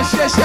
Yeah.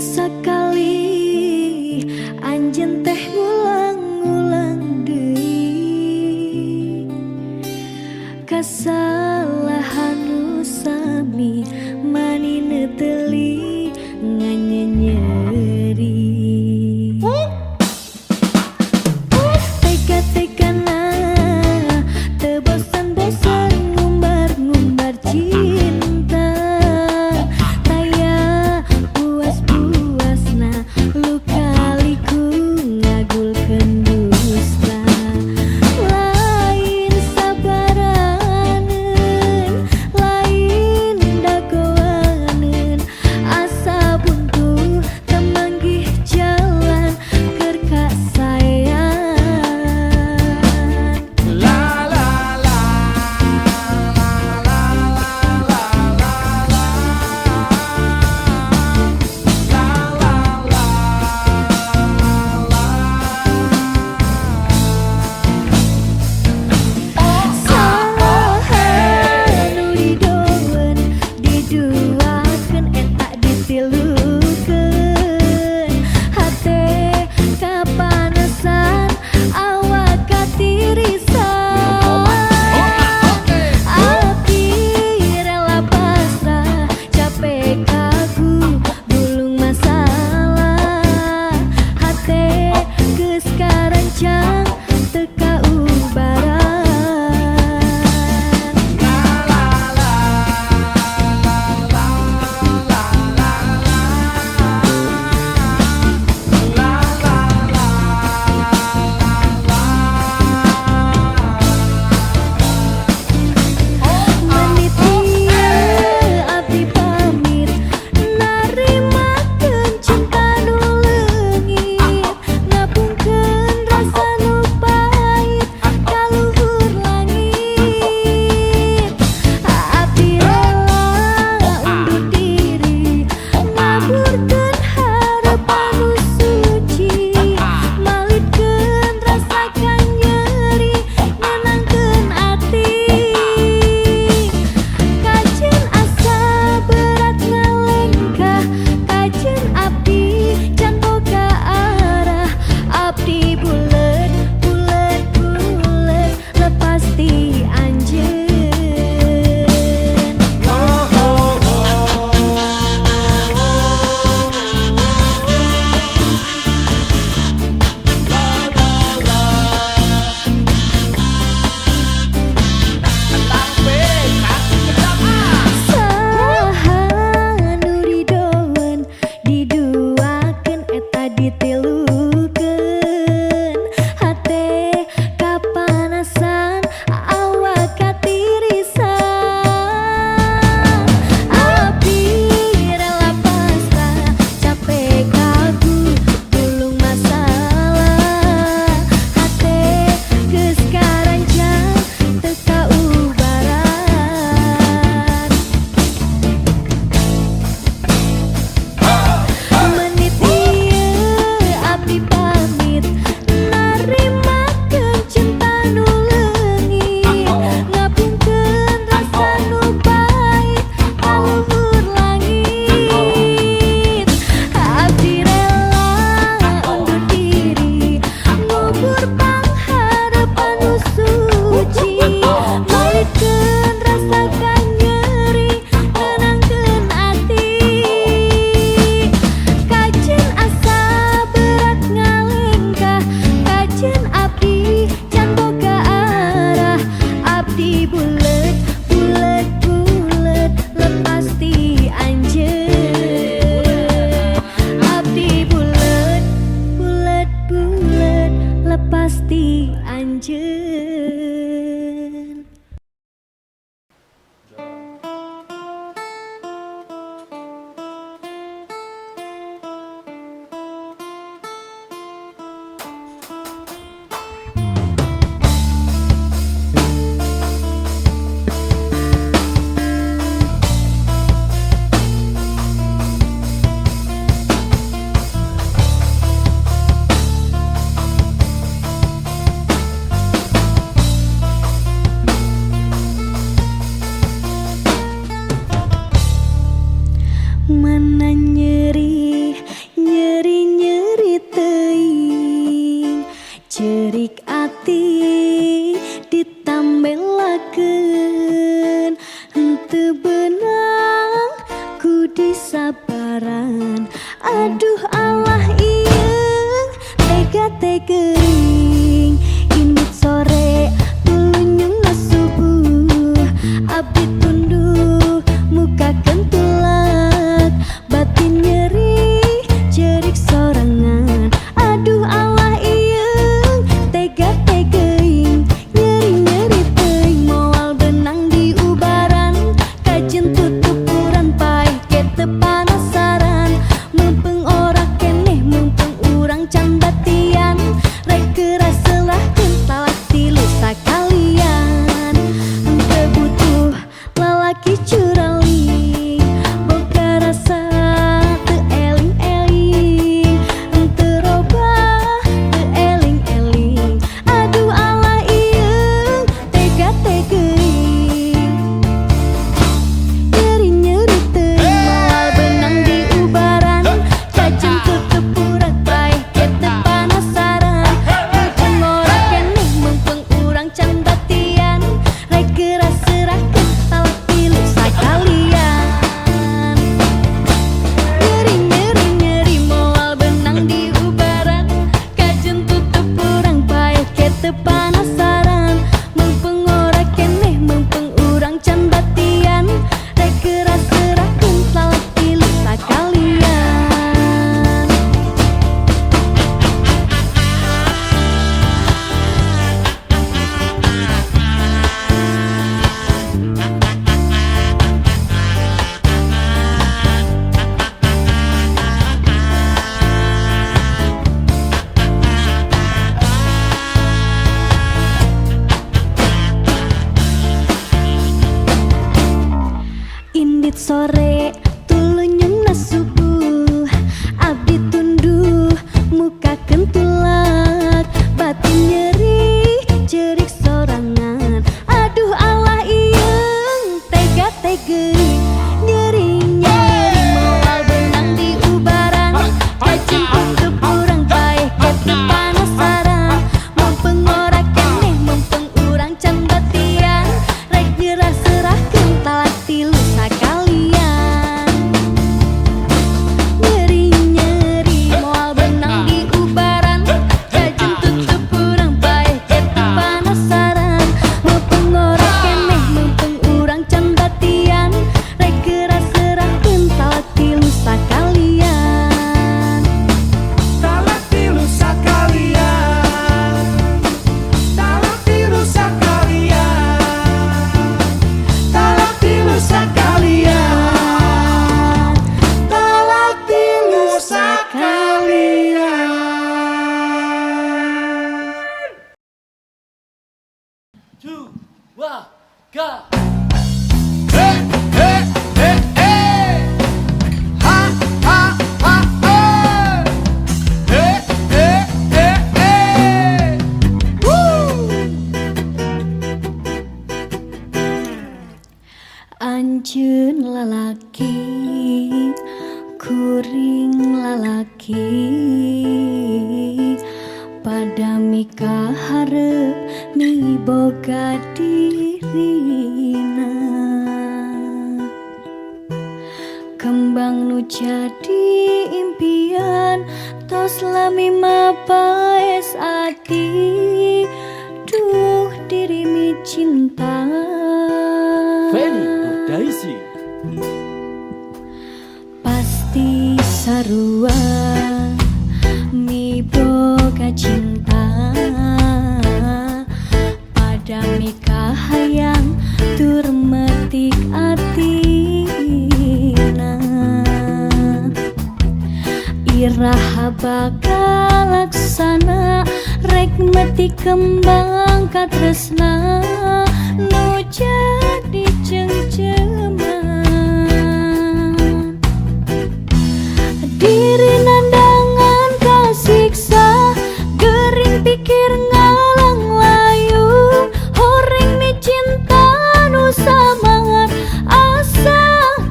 Sakali anjen teh ngulang-ngulang deui kasalahan nu sami manina teuli nganyenyeri tega-tegana teu bosan-bosan nyeri, nyeri teuing, cerik ati ditambelakeun, henteu beunang ku disabaran. Aduh Allah ieu tega geuring, indit sore tulunyungna subuh, abdi tunduh muka kentulak, batin nyeri jerik sorangan. Aduh Allah ieu tega geuring, nyeri teuing, moal benang di ubaran, kajen tutupuran paeh ke teu panasaran, mumpung ora keneh mumpung urang can batian, rek keras selahkeun talak tilu sakalian. Henteu butuh lalaki curaling, boga rasa teu eling-eling, henteu robah teu eling-eling. Aduh Allah ieu tega geuring, nyeri teuing, moal benang di ubaran, kajen tutupuran paeh ke teu panasaran, mumpung ora keneh mumpung urang can batian, rek keras serahkeun talak tilu sakalian. Nyeri moal benang di ubaran, kajen tutupuran paeh ke teu panasaran, mumpung ora keneh mumpung urang can batian, rek keras serahkeun talak tilu sakalian. Indit sore tulunyungna subuh, abdi tunduh muka kentulak, batin nyeri jerik sorangan. Aduh Allah ieu tega geuring, nyeri moal benang di ubaran, kajen tutupuran paeh ke teu panasaran, mumpung ora keneh mumpung urang can batian, rek nyerah serahkeun talak tilu sakalian. Nyeri moal benang di ubaran, kajen tutupuran paeh ke teu panasaran, mumpung ora keneh mumpung urang can batian, rek keras serahkeun talak tilu sakalian. Talak tilu sakalian, talak tilu sakalian, talak tilu sakalian, talak tilu sakalian. Two, one, go. Hey, hey, hey, hey. Ha, ha, ha, hey. Hey, hey, hey, hey. Woo. Anjeun lalaki, kuring lalaki, pada mika hareup miboga dirina, kembang nu jadi impian, tos lami mapaes ati, duh dirimi cinta. Feni Nurdaisi. Pasti sarua miboga cinta, pada mika hayang tur metik atina, iraha bakal laksana, rek metik kembang katresna, nu jadi cengceman. Diri nandangan kasiksa, gering pikir ngalang layu, horeng mi cinta nu samangat, asa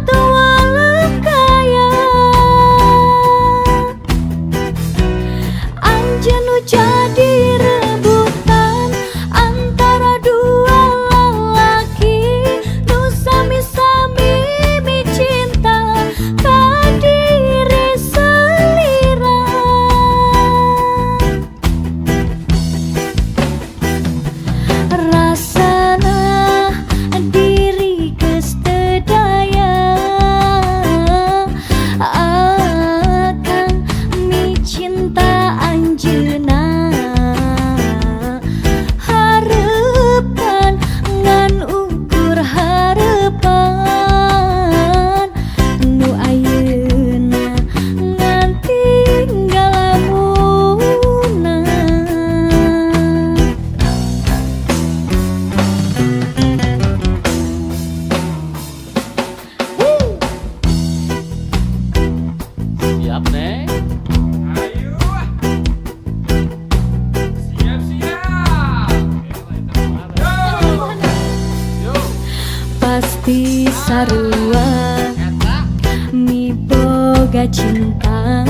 tua lekaya. pasti sarua mi boga cinta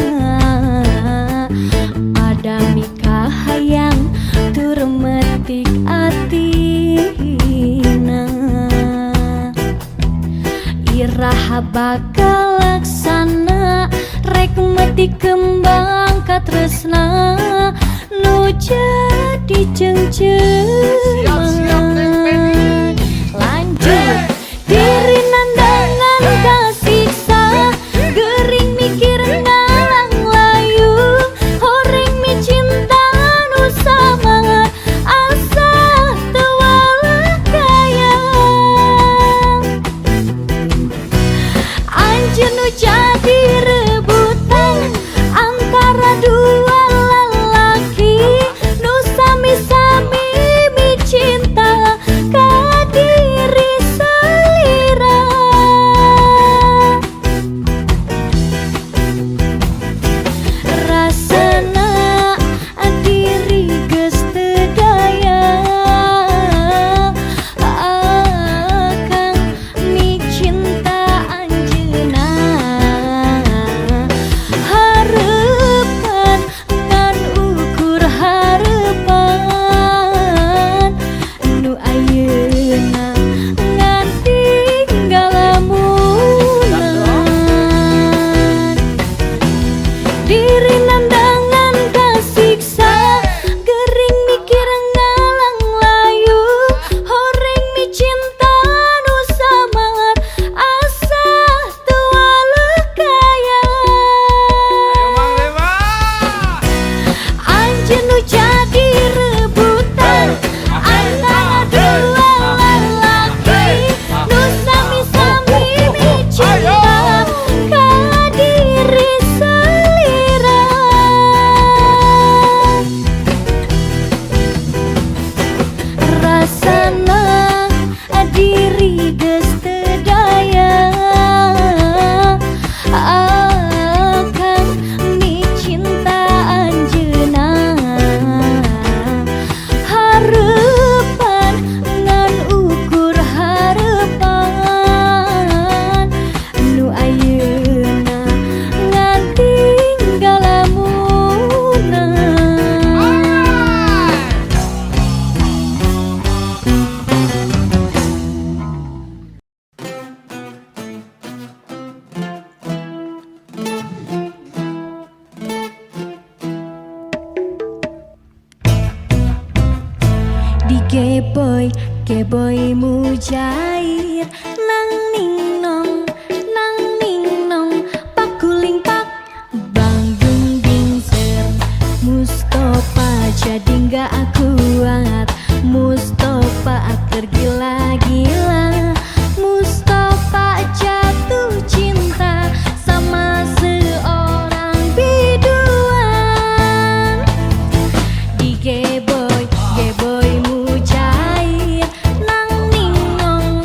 pada mika hayang tur metik atina iraha bakal laksana rek metik kembang katresna nu jadi cengceman lanjut diri nandangan kasiksa gering mikir ngalang layu horeng mi cinta nu samangat asa tewala kaya anjeun nu jadi rebutan antara dua lelaki nu sami-sami mi cinta ka diri salira rasana diri geus teu daya akang mi cinta anjeunna harepan ngan ukur harepan nu ayeuna ngan tinggal lamunan diri nandangan kasiksa gering mikir ngalang layu horeng mi cinta nu samangat asa tewala kaya anjeun nu jadi rebutan antara dua lelaki nu sami-sami mi cinta ka diri salira rasana diri geus teu daya akang mi cinta anjeunna harepan ngan ukur harepan nu ayeuna ngan tinggal lamunan di geboy mujair nang ning nong pakuling pak banggung dingser Mustofa jadi nggak kuat Mustofa tergila-gila Mustofa jatuh cinta sama seorang biduan di geboy mujair nang ning nong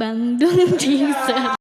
Bang Dung Diesel.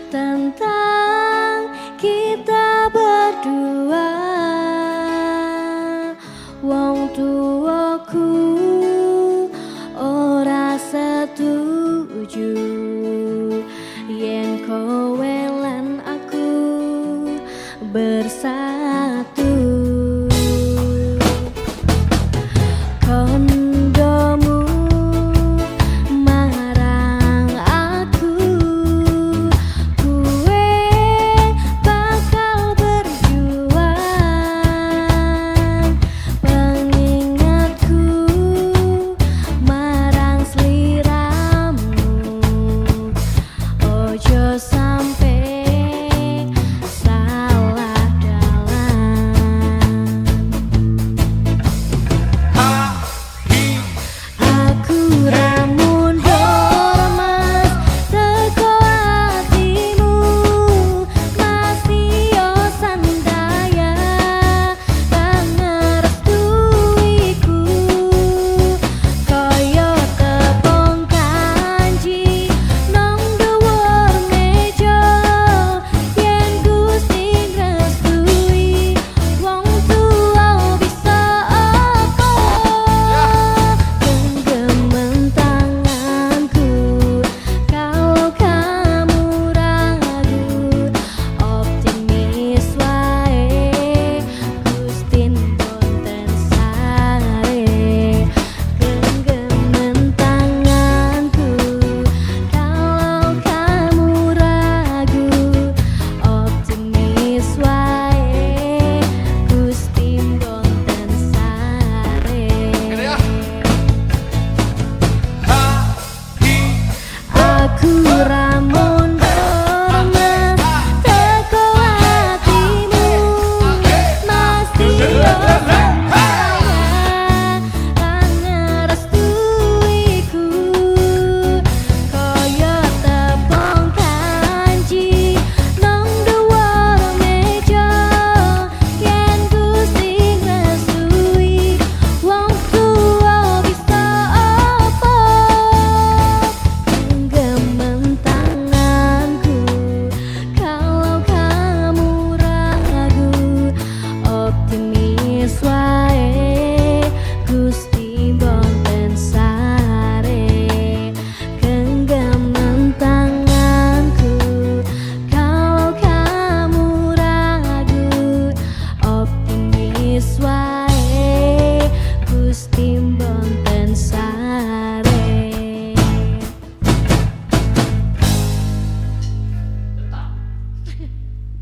Tentang kita berdua, wong tuaku ora setuju yen kowe lan aku bersatu.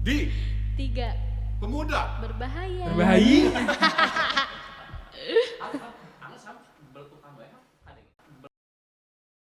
Di 3 pemuda berbahaya. Berbahaya.